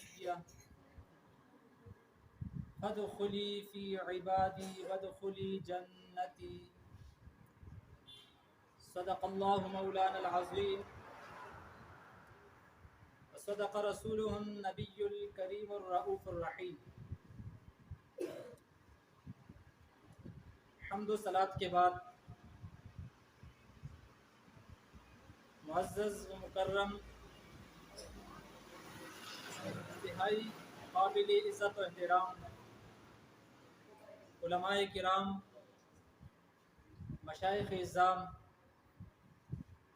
تقیہ فادخلی فی عبادی وادخلی جنتی صدق اللہ مولانا العظیم وصدق رسولہ النبی الکریم الرؤوف الرحیم۔ حمد و صلات کے بعد معزز و مکرم انتہائی قابل عزت و احترام علماء کرام، مشائخ اعظام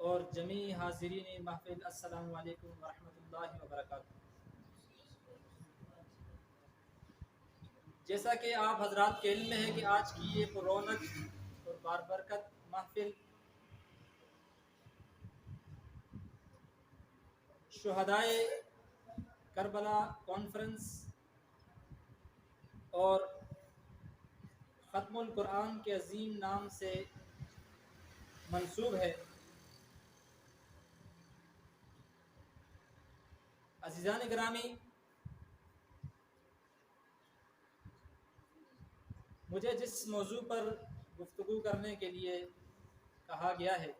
اور جمیع حاضرین محفل، السلام علیکم ورحمۃ اللہ وبرکاتہ۔ جیسا کہ آپ حضرات کے علم میں ہے کہ آج کی یہ رونق اور باربرکت محفل شہدائے کربلا کانفرنس اور ختم القرآن کے عظیم نام سے منسوب ہے۔ عزیزان گرامی، مجھے جس موضوع پر گفتگو کرنے کے لیے کہا گیا ہے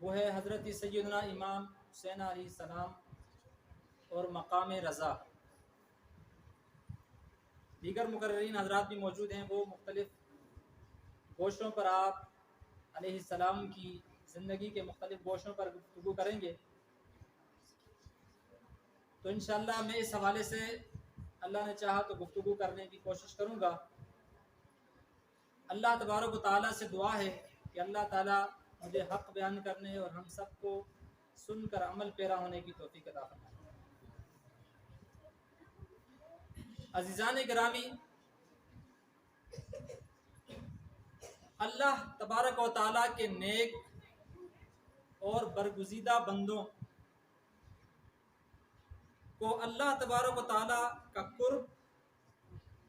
وہ ہے حضرت سیدنا امام حسین علیہ السلام اور مقام رضا۔ دیگر مقررین حضرات بھی موجود ہیں، وہ مختلف گوشوں پر آپ علیہ السلام کی زندگی کے مختلف گوشوں پر گفتگو کریں گے، تو انشاءاللہ میں اس حوالے سے اللہ نے چاہا تو گفتگو کرنے کی کوشش کروں گا۔ اللہ تبارک و تعالیٰ سے دعا ہے کہ اللہ تعالیٰ مجھے حق بیان کرنے اور ہم سب کو سن کر عمل پیرا ہونے کی توفیق عطا فرمائے۔ عزیزان گرامی، اللہ تبارک و تعالیٰ کے نیک اور برگزیدہ بندوں کو اللہ تبارک و تعالیٰ کا قرب،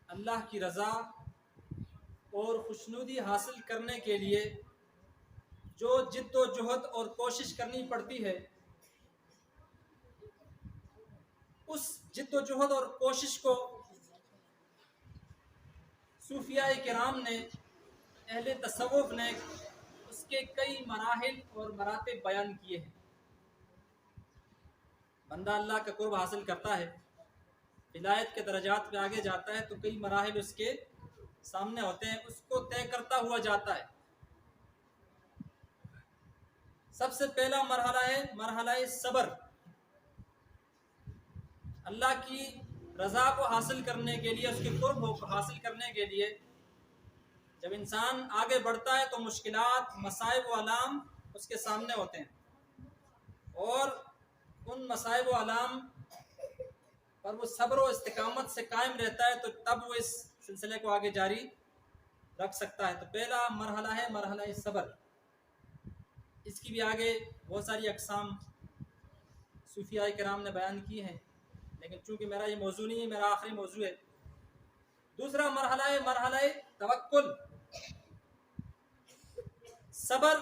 اللہ کی رضا اور خوشنودی حاصل کرنے کے لیے جو جد و جہد اور کوشش کرنی پڑتی ہے، اس جد و جہد اور کوشش کو صوفیاء کرام نے، اہل تصوف نے اس کے کئی مراحل اور مراتب بیان کیے ہیں۔ بندہ اللہ کا قرب حاصل کرتا ہے، ولایت کے درجات پہ آگے جاتا ہے تو کئی مراحل اس کے سامنے ہوتے ہیں، اس کو طے کرتا ہوا جاتا ہے۔ سب سے پہلا مرحلہ ہے مرحلہ صبر۔ اللہ کی رضا کو حاصل کرنے کے لیے، اس کے قرب کو حاصل کرنے کے لیے جب انسان آگے بڑھتا ہے تو مشکلات، مصائب و آلام اس کے سامنے ہوتے ہیں، اور ان مصائب و آلام پر وہ صبر و استقامت سے قائم رہتا ہے تو تب وہ اس سلسلے کو آگے جاری رکھ سکتا ہے۔ تو پہلا مرحلہ ہے مرحلہ صبر۔ اس کی بھی آگے بہت ساری اقسام صوفیاء کرام نے بیان کی ہیں، لیکن چونکہ میرا یہ موضوع نہیں ہے، میرا آخری موضوع ہے۔ دوسرا مرحلہ ہے مرحلہ توکل۔ صبر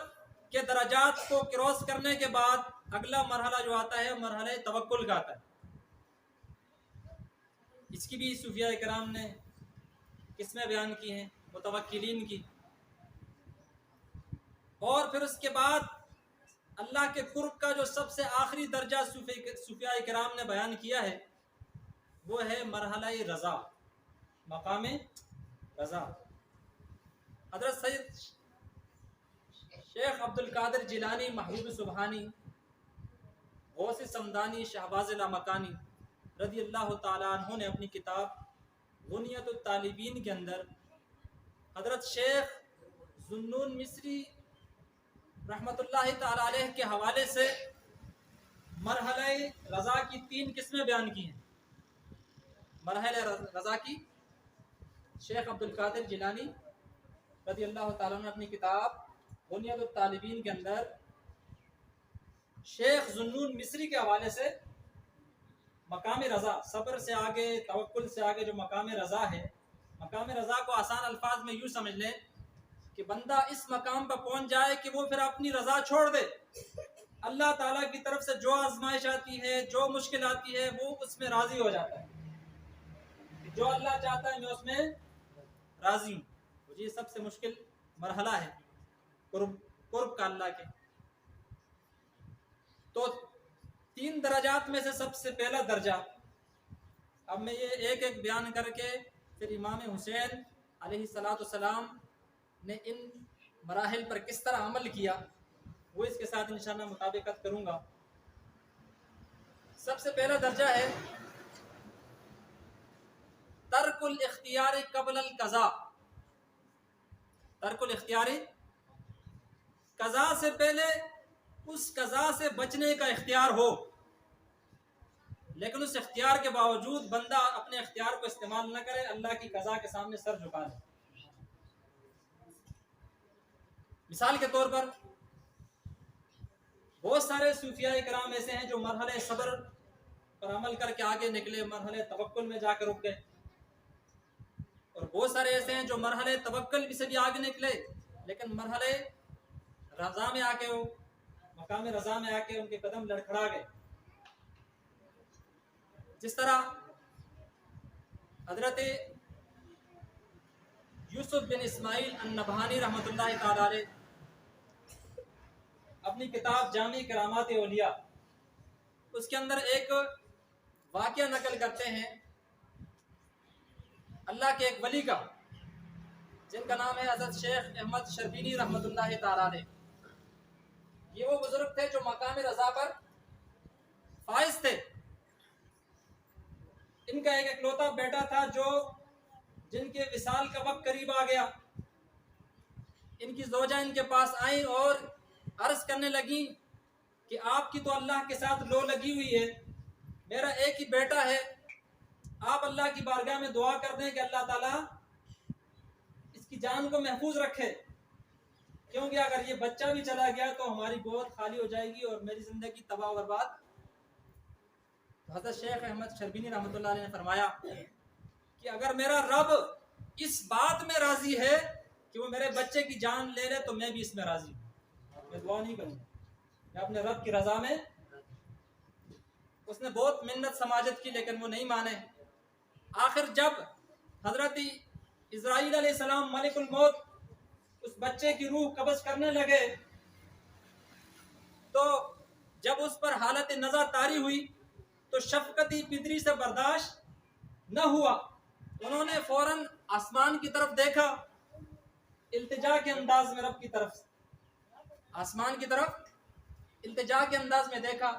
کے درجات کو کراس کرنے کے بعد اگلا مرحلہ جو آتا ہے مرحلہ توکل کا آتا ہے۔ اس کی بھی صوفیاء کرام نے قسمیں بیان کی ہیں، متوکلین کی۔ اور پھر اس کے بعد اللہ کے قرب کا جو سب سے آخری درجہ صوفیاء کرام نے بیان کیا ہے وہ ہے مرحلہ رضا، مقام رضا۔ حضرت سید شیخ عبد القادر جیلانی محبوب سبحانی غوث سمدانی شہباز لامکانی رضی اللہ تعالیٰ عنہ نے اپنی کتاب غنیت الطالبین کے اندر حضرت شیخ ذوالنون مصری رحمۃ اللہ تعالیٰ علیہ کے حوالے سے مرحلہ رضا کی 3 قسمیں بیان کی ہیں۔ مرحلہ رضا کی شیخ عبد القادر جیلانی رضی اللہ تعالیٰ عنہ نے اپنی کتاب غنیت الطالبین کے اندر شیخ ذوالنون مصری کے حوالے سے مقام رضا، صبر سے آگے، توکل سے آگے جو مقام رضا ہے، مقام رضا کو آسان الفاظ میں یوں سمجھ لیں کہ بندہ اس مقام پر پہنچ جائے کہ وہ پھر اپنی رضا چھوڑ دے، اللہ تعالیٰ کی طرف سے جو آزمائش آتی ہے، جو مشکل آتی ہے، وہ اس میں راضی ہو جاتا ہے کہ جو اللہ چاہتا ہے میں اس میں راضی ہوں. یہ سب سے مشکل مرحلہ ہے قرب کا اللہ کے. تو 3 درجات میں سے سب سے پہلا درجہ، اب میں یہ ایک ایک بیان کر کے پھر امام حسین علیہ السلام نے ان مراحل پر کس طرح عمل کیا وہ اس کے ساتھ انشاءاللہ مطابقت کروں گا. سب سے پہلا درجہ ہے ترک الاختیار قبل القضاء. ترک الاختیار، قضاء سے پہلے اس قضاء سے بچنے کا اختیار ہو، لیکن اس اختیار کے باوجود بندہ اپنے اختیار کو استعمال نہ کرے، اللہ کی قضاء کے سامنے سر جھکا لے. مثال کے طور پر بہت سارے صوفیاء کرام ایسے ہیں جو مرحلے صبر پر عمل کر کے آگے نکلے، مرحلے توکل میں جا کر رک گئے، اور بہت سارے ایسے ہیں جو مرحلے توکل سے بھی آگے نکلے لیکن مرحلے رضا میں آ کے مقام رضا میں آ کے ان کے قدم لڑکھڑا گئے. جس طرح حضرت یوسف بن اسماعیل النبہانی رحمۃ اللہ تعالی علیہ اپنی کتاب جامع کرامات اولیاء اس کے اندر ایک واقعہ نقل کرتے ہیں اللہ کے ایک ولی کا، جن کا نام ہے حضرت شیخ احمد شربینی رحمۃ اللہ تعالی علیہ. یہ وہ بزرگ تھے جو مقام رضا پر فائز تھے. ان کا ایک اکلوتا بیٹا تھا جن کے وصال کا وقت قریب آ گیا. ان کی زوجہ ان کے پاس آئیں اور عرض کرنے لگیں کہ آپ کی تو اللہ کے ساتھ لو لگی ہوئی ہے، میرا ایک ہی بیٹا ہے، آپ اللہ کی بارگاہ میں دعا کر دیں کہ اللہ تعالیٰ اس کی جان کو محفوظ رکھے، کیونکہ اگر یہ بچہ بھی چلا گیا تو ہماری گود خالی ہو جائے گی اور میری زندگی تباہ و برباد. حضرت شیخ احمد شربینی رحمۃ اللہ علیہ نے فرمایا کہ اگر میرا رب اس بات میں راضی ہے کہ وہ میرے بچے کی جان لے لے تو میں بھی اس میں راضی ہوں، میں دعا نہیں کروں، میں اپنے رب کی رضا میں. اس نے بہت منت سماجت کی لیکن وہ نہیں مانے. آخر جب حضرت اسرائیل علیہ السلام ملک الموت اس بچے کی روح قبض کرنے لگے تو جب اس پر حالت نزع طاری ہوئی تو شفقتی پدری سے برداشت نہ ہوا. انہوں نے فوراً آسمان کی طرف دیکھا، التجا کے انداز میں رب کی طرف آسمان کی طرف التجا کے انداز میں دیکھا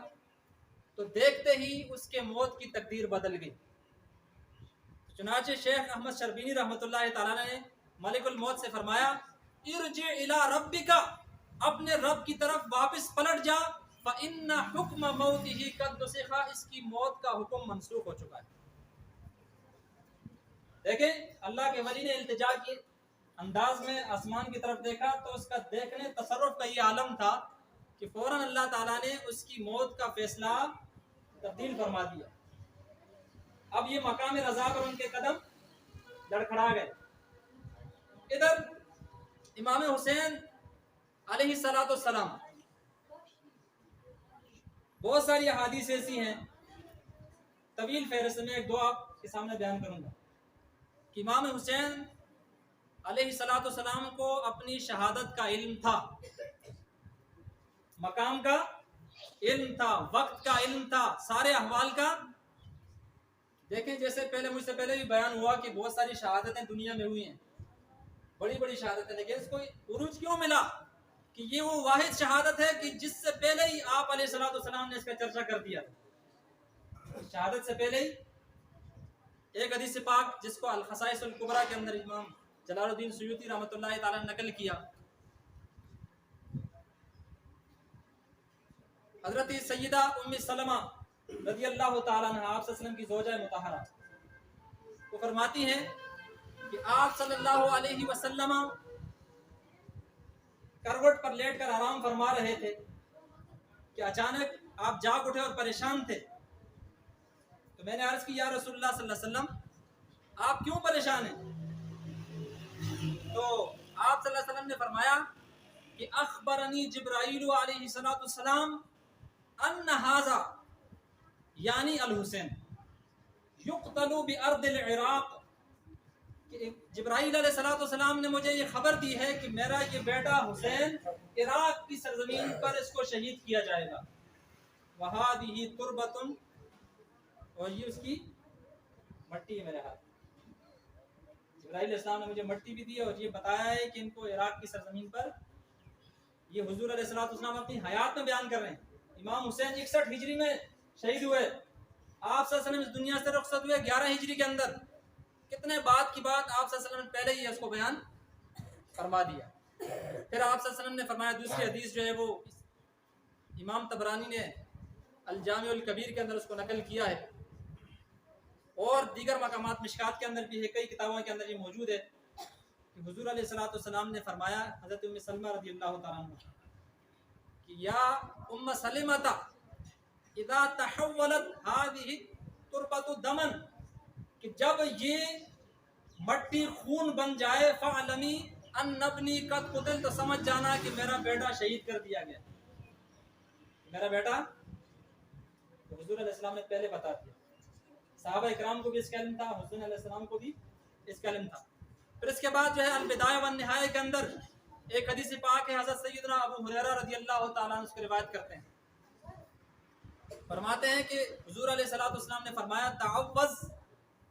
تو دیکھتے ہی اس کے موت کی تقدیر بدل گئی. چنانچہ شیخ احمد شربینی رحمۃ اللہ تعالیٰ نے ملک الموت سے فرمایا ارجع الی ربک، اپنے رب کی طرف واپس پلٹ جا، فإن حکم موتہ قد نسخ، اس کی موت کا حکم منسوخ ہو چکا ہے. دیکھیں اللہ کے ولی نے التجا کی انداز میں آسمان کی طرف دیکھا تو اس کا دیکھنے تصرف کا یہ عالم تھا کہ فوراً اللہ تعالیٰ نے اس کی موت کا فیصلہ تبدیل فرما دیا. اب یہ مقام رضا پر ان کے قدم لڑکھڑا گئے. ادھر امام حسین علیہ السلام، بہت ساری احادیث ایسی ہیں، طویل فہرست میں ایک دو آپ کے سامنے بیان کروں گا کہ امام حسین علیہ السلام کو اپنی شہادت کا علم تھا، مقام کا علم تھا، وقت کا علم تھا، سارے احوال کا. دیکھیں جیسے مجھ سے پہلے بھی بیان ہوا کہ بہت ساری شہادتیں دنیا میں ہوئی ہیں، بڑی بڑی شہادتیں، لیکن اس کو عروج کیوں ملا کہ یہ وہ واحد شہادت ہے کہ جس سے پہلے ہی آپ علیہ السلام نے اس کا چرچا کر دیا. شہادت سے پہلے ہی ایک حدیث پاک جس کو الخصائص الکبریٰ کے اندر امام جلال الدین سیوطی رحمۃ اللہ تعالی نے نقل کیا، حضرت سیدہ ام سلمہ رضی اللہ تعالیٰ عنہ آپ صلی اللہ علیہ وسلم کی زوجہ مطہرہ وہ فرماتی ہیں کہ آپ صلی اللہ علیہ وسلم کروٹ پر لیٹ کر آرام فرما رہے تھے کہ اچانک آپ جاگ اٹھے اور پریشان تھے. تو میں نے عرض کی یا رسول اللہ صلی اللہ علیہ وسلم آپ کیوں پریشان ہیں؟ تو آپ صلی اللہ علیہ وسلم نے فرمایا کہ کہ اخبرنی جبرائیل علیہ السلام ان ھذا یعنی الحسین یقتل بارض العراق، کہ جبرائیل علیہ السلام نے مجھے یہ خبر دی ہے کہ میرا یہ بیٹا حسین عراق کی سرزمین پر اس کو شہید کیا جائے گا. وہذہ تربۃ، اور یہ اس کی مٹی ہے میرے ہاتھ. جبرائیل علیہ السلام نے مجھے مٹی بھی دی اور یہ بتایا ہے کہ ان کو عراق کی سرزمین پر، یہ حضور علیہ السلام اپنی حیات میں بیان کر رہے ہیں. امام حسین 61 ہجری میں شہید ہوئے، آپ صلی اللہ علیہ وسلم اس دنیا سے رخصت ہوئے 11 ہجری کے اندر. کتنے بات کی بات آپ صلی اللہ علیہ وسلم نے پہلے ہی اس کو بیان فرما دیا. پھر آپ صلی اللہ علیہ وسلم نے فرمایا، دوسری حدیث جو ہے وہ امام طبرانی نے الجامع الکبیر کے اندر اس کو نقل کیا ہے، اور دیگر مقامات مشکات کے اندر بھی ہے، کئی کتابوں کے اندر یہ موجود ہے کہ حضور علیہ السلام نے فرمایا حضرت ام سلمہ رضی اللہ تعالیٰ عنہ کہ یا ام سلمہ اذا تحولت هذه تربۃ دما، کہ جب یہ مٹی خون بن جائے فعلمی ان ابنی قد قتل، تو سمجھ جانا کہ میرا بیٹا شہید کر دیا گیا. میرا بیٹا، تو حضور علیہ السلام نے پہلے بتا دیا. صحابہ اکرام کو بھی اس کا علم تھا، حسین علیہ السلام کو بھی اس کا علم تھا. پھر اس کے بعد جو ہے البدایہ والنہایہ کے اندر ایک حدیث پاک ہے، حضرت سیدنا ابو ہریرہ رضی اللہ تعالیٰ عنہ اس کو روایت کرتے ہیں. فرماتے ہیں کہ حضور علیہ السلام نے فرمایا تعوذ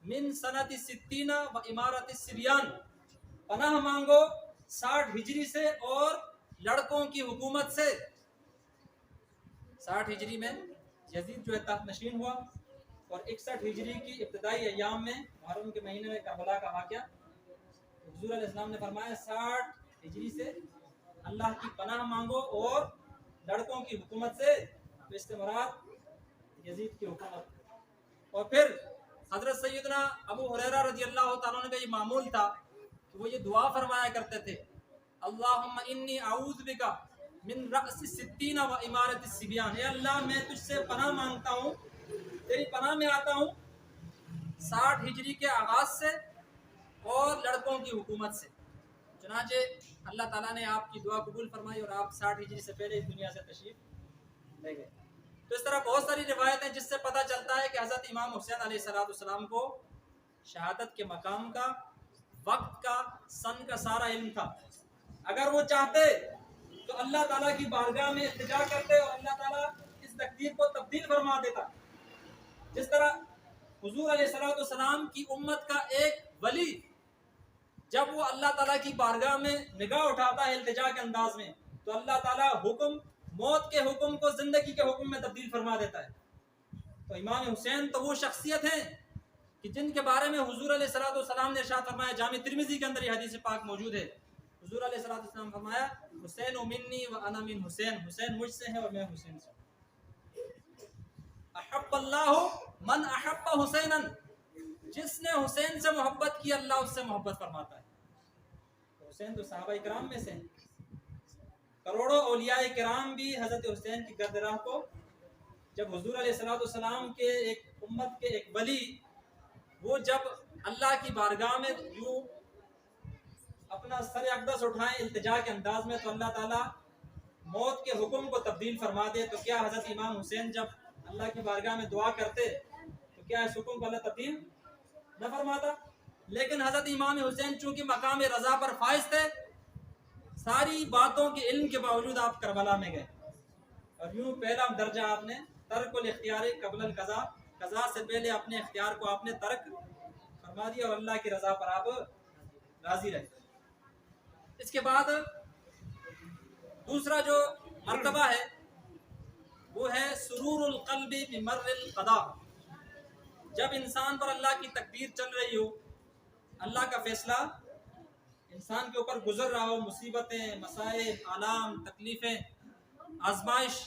من سنت 60 و امارت الصبیان، پناہ مانگو 60 ہجری سے اور لڑکوں کی حکومت سے. 60 ہجری میں یزید جو ہے تخت نشین ہوا، اور 61 ہجری کی ابتدائی ایام میں محرم کے مہینے میں کربلا کا واقعہ. حضور علیہ السلام نے فرمایا 60 ہجری سے اللہ کی پناہ مانگو اور لڑکوں کی حکومت سے، تو اس سے مراد یزید کی حکومت. اور پھر حضرت سیدنا ابو ہریرہ رضی اللہ تعالیٰ عنہ کا یہ معمول تھا کہ وہ یہ دعا فرمایا کرتے تھے، اللہم انی اعوذ بک من رأس 60 و امارت الصبیان، اے اللہ میں تجھ سے پناہ مانگتا ہوں، تیری پناہ میں آتا ہوں 60 ہجری کے آغاز سے اور لڑکوں کی حکومت سے. چنانچہ اللہ تعالیٰ نے آپ کی دعا قبول فرمائی اور آپ 60 ہجری سے پہلے اس دنیا سے تشریف لے گئے. تو اس طرح بہت ساری روایتیں جس سے پتہ چلتا ہے کہ حضرت امام حسین علیہ السلام کو شہادت کے مقام کا، وقت کا، سن کا سارا علم تھا. اگر وہ چاہتے تو اللہ تعالیٰ کی بارگاہ میں التجا کرتے اور اللہ تعالیٰ اس تقدیر کو تبدیل فرما دیتا. جس طرح حضور علیہ السلام کی امت کا ایک ولی جب وہ اللہ تعالیٰ کی بارگاہ میں نگاہ اٹھاتا ہے التجا کے انداز میں، تو اللہ تعالیٰ حکم، موت کے حکم کو زندگی کے حکم میں تبدیل فرما دیتا ہے. تو امام حسین تو وہ شخصیت ہیں کہ جن کے بارے میں حضور علیہ السلام نے ارشاد فرمایا، جامع ترمذی کے اندر یہ حدیث پاک موجود ہے. حضور علیہ السلام نے فرمایا حسین منی و انا من حسین، حسین مجھ سے ہے اور میں حسین سے ہوں. احب اللہ من احب حسینا، جس نے حسین سے محبت کی اللہ اس سے محبت فرماتا ہے. حسین تو صحابہ کرام میں سے ہیں. کروڑوں اولیاء کرام بھی حضرت حسین کی گرد راہ کو، جب حضور علیہ السلام کے ایک امت کے ایک ولی وہ جب اللہ کی بارگاہ میں یوں اپنا سر اقدس اٹھائیں التجا کے انداز میں، تو اللہ تعالیٰ موت کے حکم کو تبدیل فرما دے. تو کیا حضرت امام حسین جب اللہ کی بارگاہ میں دعا کرتے تو کیا اس حکم کو اللہ تبدیل نہ فرماتا؟ لیکن حضرت امام حسین چونکہ مقام رضا پر فائز تھے، ساری باتوں کے علم کے باوجود آپ کربلا میں گئے، اور یوں پہلا درجہ آپ نے ترک الاختیار قبل القضاء، قضاء سے پہلے اپنے اختیار کو آپ نے ترک فرما دیا اور اللہ کی رضا پر آپ راضی رہے. اس کے بعد دوسرا جو مرتبہ ہے وہ ہے سرور القلب بمر القضاء. جب انسان پر اللہ کی تقدیر چل رہی ہو، اللہ کا فیصلہ انسان کے اوپر گزر رہا ہو، مصیبتیں، مسائل، آلام، تکلیفیں، آزمائش،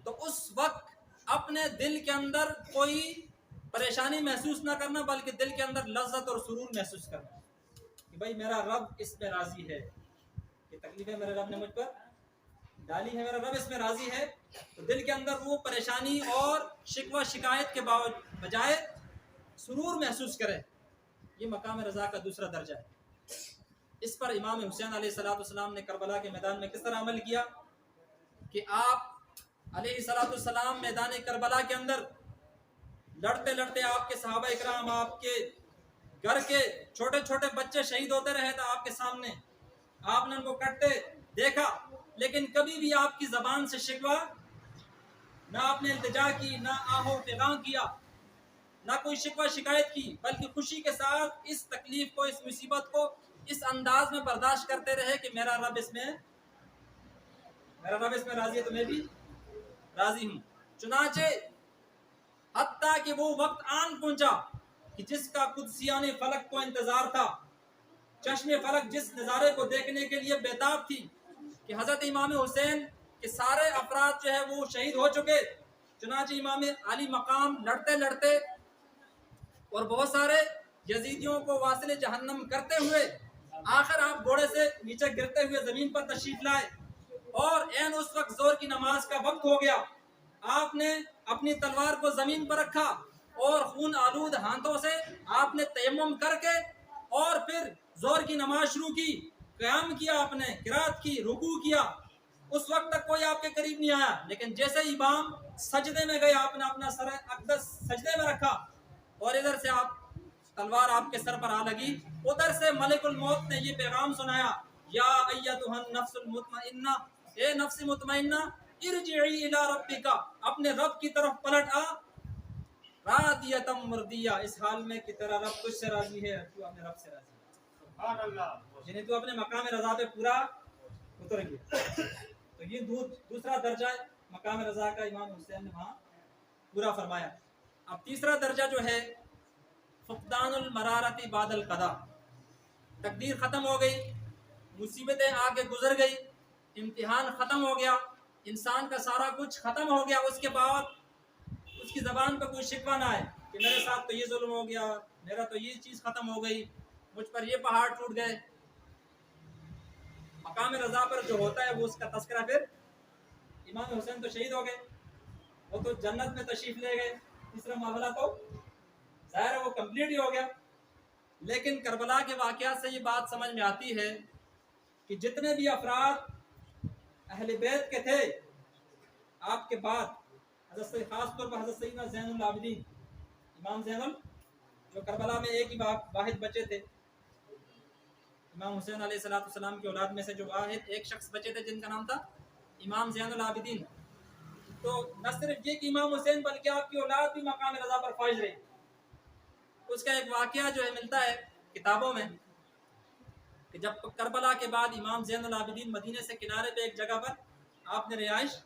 تو اس وقت اپنے دل کے اندر کوئی پریشانی محسوس نہ کرنا، بلکہ دل کے اندر لذت اور سرور محسوس کرنا کہ بھائی میرا رب اس میں راضی ہے، یہ تکلیفیں میرے رب نے مجھ پر ڈالی ہے، میرا رب اس میں راضی ہے. تو دل کے اندر وہ پریشانی اور شکوہ شکایت کے بجائے سرور محسوس کرے. یہ مقام رضا کا دوسرا درجہ ہے. اس پر امام حسین علیہ السلام نے کربلا کے میدان میں کس طرح عمل کیا کہ آپ علیہ السلام میدان کربلا کے اندر لڑتے لڑتے آپ کے صحابہ اکرام، آپ کے گھر کے چھوٹے چھوٹے بچے شہید ہوتے رہے تھے آپ کے سامنے، آپ نے ان کو کٹتے دیکھا، لیکن کبھی بھی آپ کی زبان سے شکوہ نہ آپ نے التجا کی، نہ آہو پیغام کیا، نہ کوئی شکوہ شکایت کی، بلکہ خوشی کے ساتھ اس تکلیف کو، اس مصیبت کو اس انداز میں برداشت کرتے رہے کہ میرا رب اس میں راضی ہے تو میں بھی راضی ہوں۔ چنانچہ حتیٰ کہ وہ وقت آن پہنچا کہ جس کا قدسیان فلک کو انتظار تھا، چشم فلک جس نظارے کو دیکھنے کے لیے بیتاب تھی کہ حضرت امام حسین کے سارے افراد جو ہے وہ شہید ہو چکے، چنانچہ امام علی مقام لڑتے لڑتے اور بہت سارے یزیدیوں کو واصل جہنم کرتے ہوئے آخر آپ گھوڑے سے نیچے گرتے ہوئے زمین پر تشریف لائے، اور عین اس وقت زور کی نماز کا وقت ہو گیا، آپ نے اپنی تلوار کو زمین پر رکھا اور خون آلود ہاتھوں سے آپ نے تیمم کر کے اور پھر زور کی نماز شروع کی، قیام کیا، آپ نے قرات کی، رکوع کیا۔ اس وقت تک کوئی آپ کے قریب نہیں آیا، لیکن جیسے ہی امام سجدے میں گئے، آپ نے اپنا سر اقدس سجدے میں رکھا اور ادھر سے آپ تلوار آپ کے سر پر آ لگی، ادھر سے ملک الموت نے یہ پیغام سنایا، یا ایتھا النفس المطمئنہ، اے نفس مطمئنہ، ارجعی الی ربک، اپنے رب کی طرف پلٹ آ، راضیۃ مرضیہ، اس حال میں کہ تیرا رب تجھ سے راضی ہے، تو اپنے رب سے راضی ہے، سبحان اللہ، یعنی تو اپنے مقام رضا پہ پورا اتر گیا۔ تو یہ دوسرا درجہ مقام رضا کا امام حسین نے وہاں پورا فرمایا۔ اب تیسرا درجہ جو ہے فقدان المرارت بعد القضاء، تقدیر ختم ہو گئی، مصیبتیں آگے گزر گئی، امتحان ختم ہو گیا، انسان کا سارا کچھ ختم ہو گیا، اس کے بعد اس کی زبان پہ کوئی شکوہ نہ آئے کہ میرے ساتھ تو یہ ظلم ہو گیا، میرا تو یہ چیز ختم ہو گئی، مجھ پر یہ پہاڑ ٹوٹ گئے۔ مقام رضا پر جو ہوتا ہے وہ اس کا تذکرہ، پھر امام حسین تو شہید ہو گئے، وہ تو جنت میں تشریف لے گئے، تیسرا معاملہ تو ظاہر ہے وہ کمپلیٹ ہی ہو گیا۔ لیکن کربلا کے واقعات سے یہ بات سمجھ میں آتی ہے کہ جتنے بھی افراد اہل بیت کے تھے آپ کے بعد، خاص طور پر حضرت سیدنا زین العابدین امام زین جو کربلا میں ایک ہی واحد بچے تھے، امام حسین علیہ السلام کی اولاد میں سے جو واحد ایک شخص بچے تھے جن کا نام تھا امام زین العابدین، تو نہ صرف یہ کہ امام حسین بلکہ آپ کی اولاد بھی مقام رضا پر فائز رہی۔ اس کا ایک واقعہ جو ہے ملتا ہے کتابوں میں کہ جب کربلا کے بعد امام زین العابدین مدینے سے کنارے پہ ایک جگہ پر آپ نے رہائش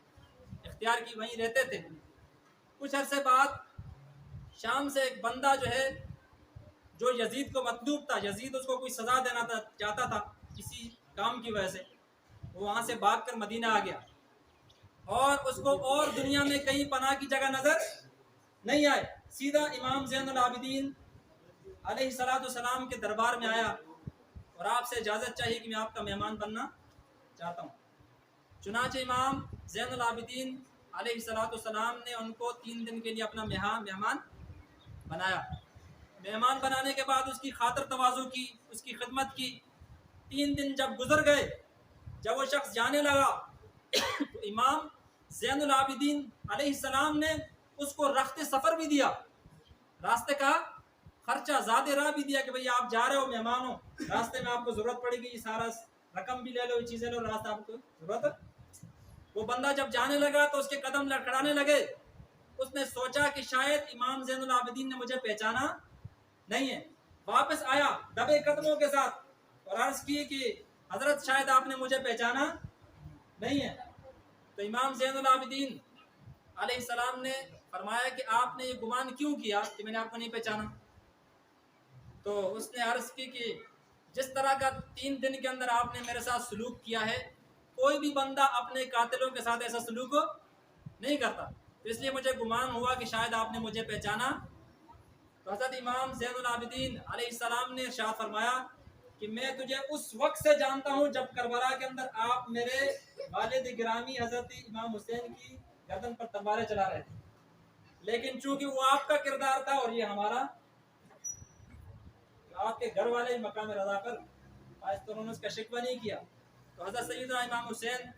اختیار کی، وہیں رہتے تھے، کچھ عرصے بعد شام سے ایک بندہ جو ہے جو یزید کو مطلوب تھا، یزید اس کو کوئی سزا دینا چاہتا تھا کسی کام کی وجہ سے، وہ وہاں سے بھاگ کر مدینہ آ گیا اور اس کو اور دنیا میں کہیں پناہ کی جگہ نظر نہیں آئے، سیدھا امام زین العابدین علیہ السلام کے دربار میں آیا اور آپ سے اجازت چاہیے کہ میں آپ کا مہمان بننا چاہتا ہوں۔ چنانچہ امام زین العابدین علیہ السلام نے ان کو 3 دن کے لیے اپنا مہمان بنایا۔ مہمان بنانے کے بعد اس کی خاطر تواضع کی، اس کی خدمت کی۔ 3 دن جب گزر گئے، جب وہ شخص جانے لگا تو امام زین العابدین علیہ السلام نے اس کو رخت سفر بھی دیا، راستے کا خرچہ، زیادہ راہ بھی دیا کہ بھئی آپ جا رہے ہو، مہمان ہو، راستے میں آپ کو ضرورت پڑے گی، سارا رقم بھی لے لو، یہ چیزیں لو، راستہ آپ کو ضرورت ہے۔ وہ بندہ جب جانے لگا تو اس کے قدم لڑکھڑانے لگے، اس نے سوچا کہ شاید امام زین العابدین نے مجھے پہچانا نہیں ہے، واپس آیا دبے قدموں کے ساتھ اور عرض کی کہ حضرت شاید آپ نے مجھے پہچانا نہیں ہے۔ تو امام زین العابدین علیہ السلام نے فرمایا کہ آپ نے یہ گمان کیوں کیا کہ میں نے آپ کو نہیں پہچانا؟ تو اس نے عرض کی کہ جس طرح کا 3 دن کے اندر آپ نے میرے ساتھ سلوک کیا ہے، کوئی بھی بندہ اپنے قاتلوں کے ساتھ ایسا سلوک نہیں کرتا، تو اس لیے مجھے گمان ہوا کہ شاید آپ نے مجھے پہچانا۔ تو حضرت امام زین العابدین علیہ السلام نے ارشاد فرمایا کہ میں تجھے اس وقت سے جانتا ہوں جب کربلا کے اندر آپ میرے والد گرامی حضرت امام حسین کی گردن پر تلواریں چلا رہے تھے، لیکن چونکہ وہ آپ کا کردار تھا اور یہ ہمارا، آپ کے گھر والے مقام رضا پر آج تو انہوں نے اس کا شکوہ نہیں کیا. تو حضرت سیدنا امام حسین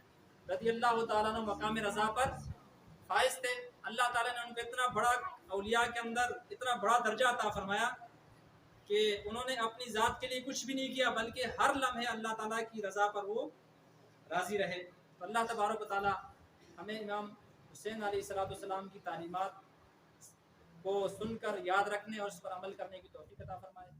رضی اللہ تعالیٰ عنہ مقام رضا پر فائز تھے. اللہ تعالیٰ نے ان کو اتنا بڑا اولیاء کے اندر اتنا بڑا درجہ عطا فرمایا کہ انہوں نے اپنی ذات کے لیے کچھ بھی نہیں کیا، بلکہ ہر لمحے اللہ تعالیٰ کی رضا پر وہ راضی رہے. تو اللہ تبارک و تعالیٰ ہمیں امام حسین علیہ السلام کی تعلیمات کو سن کر یاد رکھنے اور اس پر عمل کرنے کی توفیق عطا فرمائے.